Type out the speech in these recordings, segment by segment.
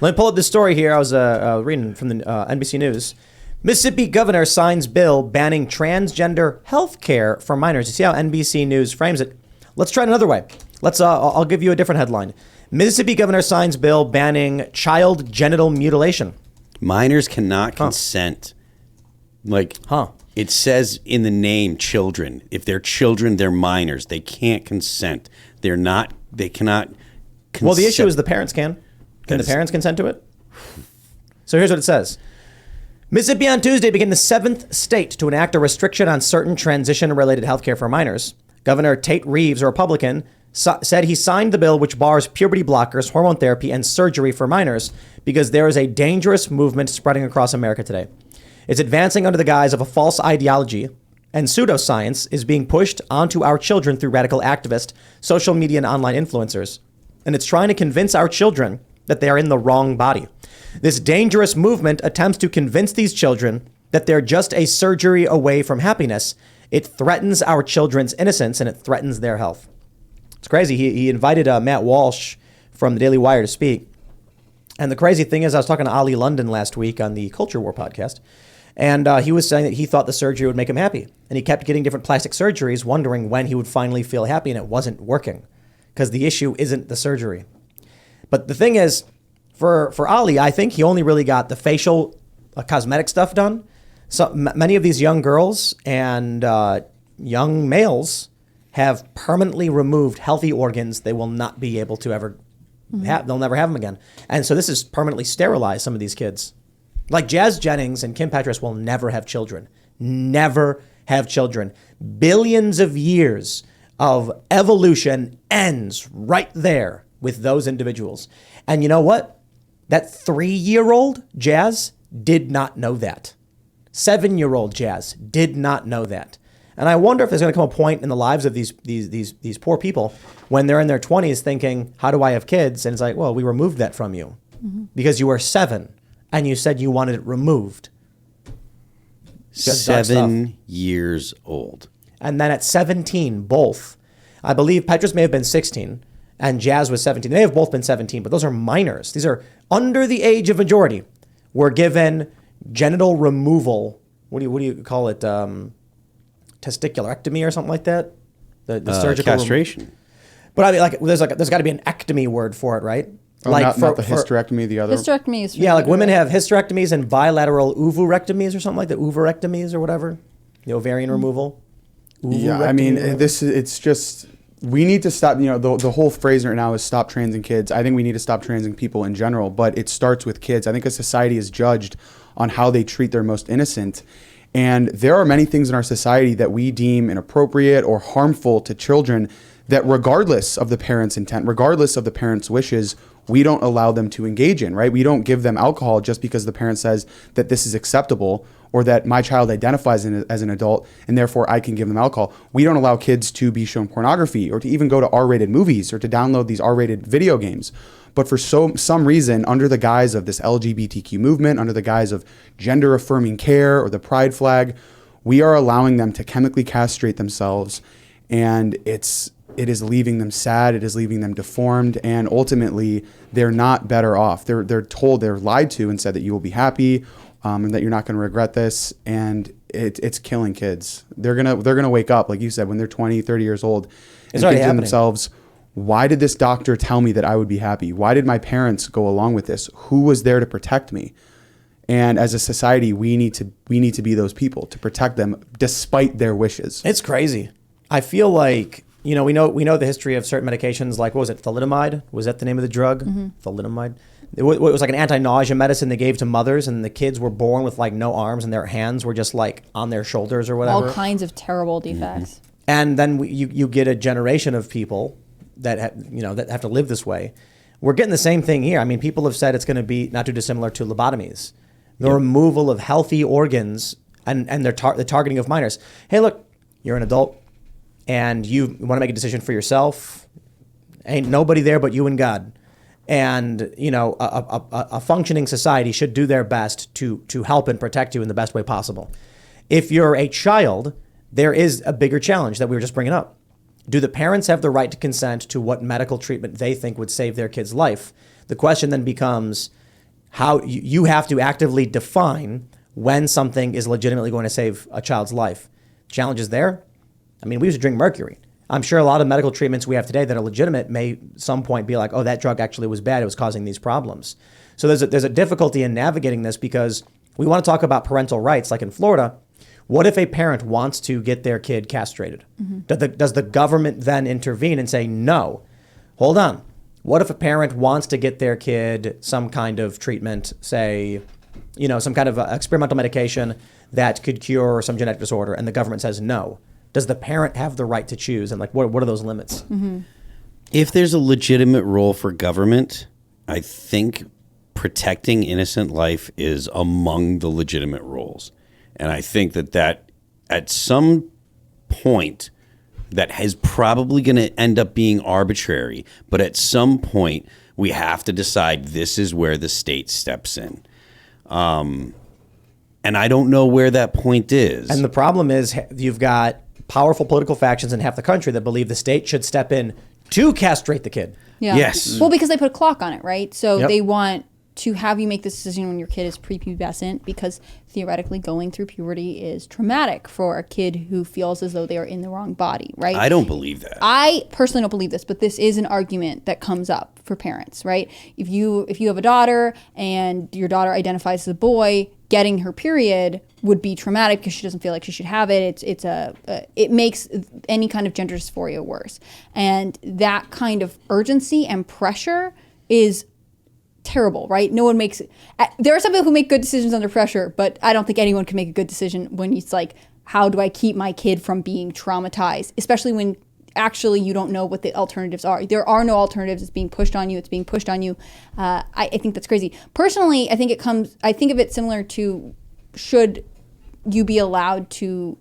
Let me pull up this story here. I was reading from the NBC News. Mississippi governor signs bill banning transgender health care for minors. You see how NBC News frames it? Let's try it another way. I'll give you a different headline. Mississippi governor signs bill banning child genital mutilation. Minors cannot consent. It says in the name children. If they're children, they're minors. They can't consent. They cannot consent. Well, the issue is the parents can. Can the parents consent to it? So here's what it says. Mississippi on Tuesday became the 7th state to enact a restriction on certain transition-related health care for minors. Governor Tate Reeves, a Republican, said he signed the bill which bars puberty blockers, hormone therapy, and surgery for minors because there is a dangerous movement spreading across America today. It's advancing under the guise of a false ideology, and pseudoscience is being pushed onto our children through radical activists, social media, and online influencers. And it's trying to convince our children that they are in the wrong body. This dangerous movement attempts to convince these children that they're just a surgery away from happiness. It threatens our children's innocence and it threatens their health. It's crazy. He invited Matt Walsh from the Daily Wire to speak. And the crazy thing is, I was talking to Ali London last week on the Culture War podcast, and he was saying that he thought the surgery would make him happy. And he kept getting different plastic surgeries, wondering when he would finally feel happy, and it wasn't working because the issue isn't the surgery. But the thing is, for Ali, I think he only really got the facial cosmetic stuff done. So many of these young girls and young males have permanently removed healthy organs they will not be able to ever have. They'll never have them again. And so this is permanently sterilized some of these kids. Like Jazz Jennings and Kim Petras will never have children. Never have children. Billions of years of evolution ends right there with those individuals. And you know what? That 3-year-old Jazz did not know that. 7-year-old Jazz did not know that. And I wonder if there's going to come a point in the lives of these poor people when they're in their 20s thinking, how do I have kids? And it's like, well, we removed that from you because you were 7 and you said you wanted it removed. 7 years old. And then at 17, both, I believe Petras may have been 16 and Jazz was 17. They have both been 17, but those are minors. These are under the age of majority. Were given genital removal. What do you call it? Testiculectomy or something like that? The surgical castration. But I mean, there's got to be an ectomy word for it, right? Oh, not the hysterectomy, the other. Hysterectomy is women have hysterectomies and bilateral oophorectomies or something like that, oophorectomies or whatever, the ovarian removal. Yeah, I mean, it's just, we need to stop, the whole phrase right now is stop transing kids. I think we need to stop transing people in general, but it starts with kids. I think a society is judged on how they treat their most innocent. And there are many things in our society that we deem inappropriate or harmful to children that regardless of the parents' intent, regardless of the parents' wishes, we don't allow them to engage in, right? We don't give them alcohol just because the parent says that this is acceptable or that my child identifies as an adult and therefore I can give them alcohol. We don't allow kids to be shown pornography or to even go to R-rated movies or to download these R-rated video games. But for some reason, under the guise of this LGBTQ movement, under the guise of gender-affirming care or the pride flag, we are allowing them to chemically castrate themselves, and it is leaving them sad, it is leaving them deformed, and ultimately they're not better off. They're lied to and said that you will be happy, and that you're not going to regret this, and it's killing kids. They're gonna wake up, like you said, when they're 20, 30 years old, and think to themselves, why did this doctor tell me that I would be happy? Why did my parents go along with this? Who was there to protect me? And as a society, we need to be those people to protect them despite their wishes. It's crazy. I feel like, we know the history of certain medications, like, what was it, thalidomide? Was that the name of the drug? Thalidomide. It was like an anti-nausea medicine they gave to mothers, and the kids were born with like no arms and their hands were just like on their shoulders or whatever. All kinds of terrible defects. And then you get a generation of people that have to live this way. We're getting the same thing here. I mean, people have said it's going to be not too dissimilar to lobotomies. The removal of healthy organs and the targeting of minors. Hey, look, you're an adult and you want to make a decision for yourself. Ain't nobody there but you and God. And, a functioning society should do their best to help and protect you in the best way possible. If you're a child, there is a bigger challenge that we were just bringing up. Do the parents have the right to consent to what medical treatment they think would save their kid's life? The question then becomes, how you have to actively define when something is legitimately going to save a child's life. Challenges there. I mean, we used to drink mercury. I'm sure a lot of medical treatments we have today that are legitimate may some point be like, oh, that drug actually was bad. It was causing these problems. So there's a difficulty in navigating this because we want to talk about parental rights, like in Florida. What if a parent wants to get their kid castrated? Does the government then intervene and say, no, hold on. What if a parent wants to get their kid some kind of treatment, say, some kind of experimental medication that could cure some genetic disorder, and the government says no? Does the parent have the right to choose? And what are those limits? If there's a legitimate role for government, I think protecting innocent life is among the legitimate roles. And I think that at some point, that is probably going to end up being arbitrary. But at some point, we have to decide this is where the state steps in. And I don't know where that point is. And the problem is you've got powerful political factions in half the country that believe the state should step in to castrate the kid. Yeah. Yes. Well, because they put a clock on it, right? So they want to have you make this decision when your kid is prepubescent, because theoretically going through puberty is traumatic for a kid who feels as though they are in the wrong body, right? I don't believe that. I personally don't believe this, but this is an argument that comes up for parents, right? If you have a daughter and your daughter identifies as a boy, getting her period would be traumatic because she doesn't feel like she should have it. It makes any kind of gender dysphoria worse. And that kind of urgency and pressure is terrible, right? No one makes it. There are some people who make good decisions under pressure, but I don't think anyone can make a good decision when it's like, how do I keep my kid from being traumatized? Especially when actually you don't know what the alternatives are. There are no alternatives. It's being pushed on you. It's being pushed on you. I think that's crazy. Personally, I think of it similar to, should you be allowed to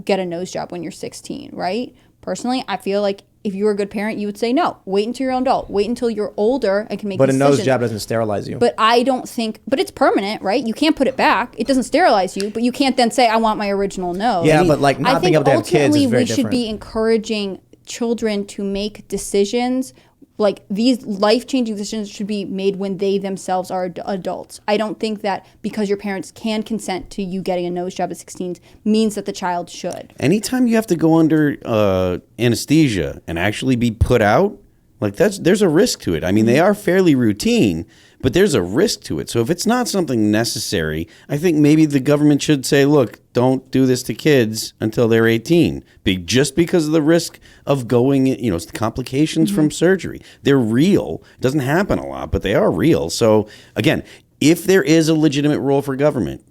get a nose job when you're 16, right? Personally, I feel like if you were a good parent, you would say no. Wait until you're an adult. Wait until you're older and can make decisions. But a nose job doesn't sterilize you. But I don't think, but it's permanent, right? You can't put it back. It doesn't sterilize you, but you can't then say, I want my original nose. Yeah, but like not being able to have kids is very different. We should be encouraging children to make decisions. Like, these life-changing decisions should be made when they themselves are adults. I don't think that because your parents can consent to you getting a nose job at 16 means that the child should. Anytime you have to go under anesthesia and actually be put out, like there's a risk to it. I mean, they are fairly routine, but there's a risk to it. So if it's not something necessary, I think maybe the government should say, look, don't do this to kids until they're 18. Just because of the risk of going, complications from surgery. They're real. It doesn't happen a lot, but they are real. So again, if there is a legitimate role for government,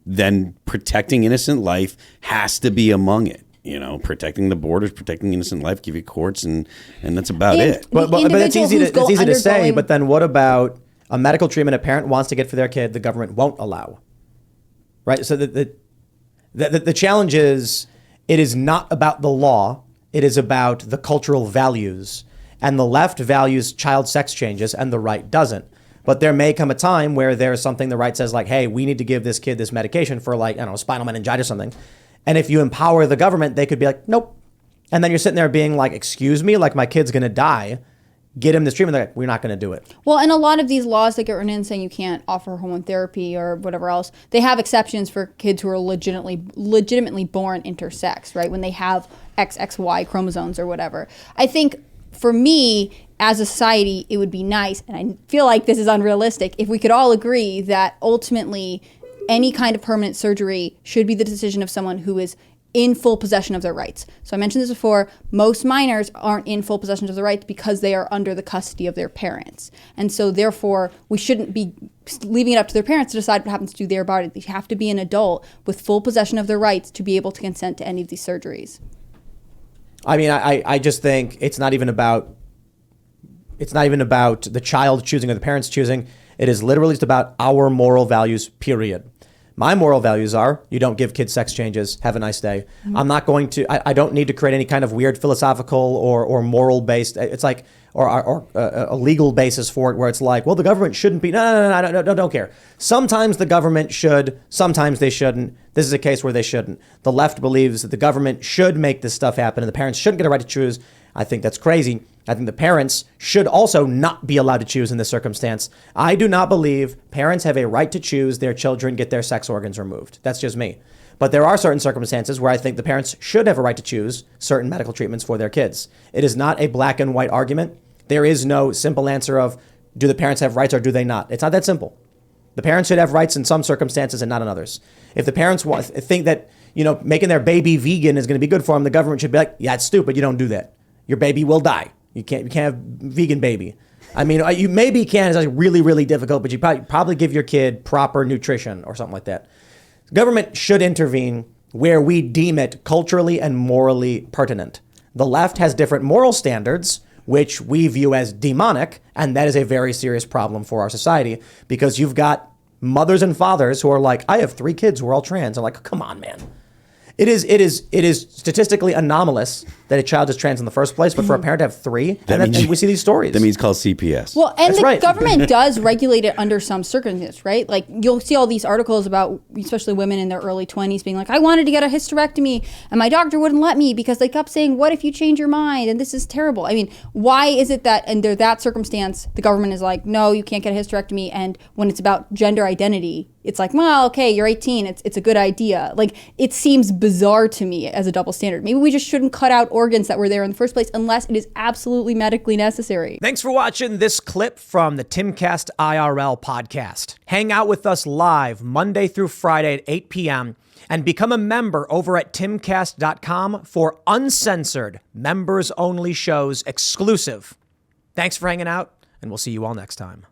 then protecting innocent life has to be among it. Protecting the borders, protecting innocent life, give you courts, and that's about it. But it's easy to say, but then what about a medical treatment a parent wants to get for their kid, the government won't allow? Right? So the challenge is, it is not about the law, it is about the cultural values. And the left values child sex changes and the right doesn't. But there may come a time where there's something the right says, like, hey, we need to give this kid this medication for, like, spinal meningitis or something. And if you empower the government, they could be like, nope. And then you're sitting there being like, excuse me, like, my kid's going to die. Get him this treatment. They're like, we're not going to do it. Well, and a lot of these laws that get written in saying you can't offer hormone therapy or whatever else, they have exceptions for kids who are legitimately born intersex, right? When they have XXY chromosomes or whatever. I think for me, as a society, it would be nice, and I feel like this is unrealistic, if we could all agree that ultimately any kind of permanent surgery should be the decision of someone who is in full possession of their rights. So I mentioned this before, most minors aren't in full possession of their rights because they are under the custody of their parents. And so therefore, we shouldn't be leaving it up to their parents to decide what happens to their body. They have to be an adult with full possession of their rights to be able to consent to any of these surgeries. I mean, I just think it's not even about the child choosing or the parents choosing. It is literally just about our moral values, period. My moral values are, you don't give kids sex changes, have a nice day. Mm-hmm. I'm not going to, I don't need to create any kind of weird philosophical or moral based, it's like, or a legal basis for it where it's like, well, the government shouldn't be, no, don't care. Sometimes the government should, sometimes they shouldn't. This is a case where they shouldn't. The left believes that the government should make this stuff happen and the parents shouldn't get a right to choose. I think that's crazy. I think the parents should also not be allowed to choose in this circumstance. I do not believe parents have a right to choose their children get their sex organs removed. That's just me. But there are certain circumstances where I think the parents should have a right to choose certain medical treatments for their kids. It is not a black and white argument. There is no simple answer of, do the parents have rights or do they not? It's not that simple. The parents should have rights in some circumstances and not in others. If the parents think that, making their baby vegan is going to be good for them, the government should be like, yeah, it's stupid. You don't do that. Your baby will die. You can't have vegan baby. I mean, you maybe can. It's like really, really difficult, but you probably give your kid proper nutrition or something like that. Government should intervene where we deem it culturally and morally pertinent. The left has different moral standards, which we view as demonic, and that is a very serious problem for our society because you've got mothers and fathers who are like, I have 3 kids who are all trans. I'm like, come on, man. It is statistically anomalous that a child is trans in the first place, but for a parent to have 3, and we see these stories. That means called CPS. Well, and That's the right. government does regulate it under some circumstances, right? Like you'll see all these articles about, especially women in their early 20s being like, I wanted to get a hysterectomy and my doctor wouldn't let me because they kept saying, what if you change your mind? And this is terrible. I mean, why is it that under that circumstance, the government is like, no, you can't get a hysterectomy. And when it's about gender identity, it's like, well, okay, you're 18. It's a good idea. Like, it seems bizarre to me as a double standard. Maybe we just shouldn't cut out organs that were there in the first place unless it is absolutely medically necessary. Thanks for watching this clip from the Timcast IRL podcast. Hang out with us live Monday through Friday at 8 p.m. and become a member over at timcast.com for uncensored, members-only shows exclusive. Thanks for hanging out, and we'll see you all next time.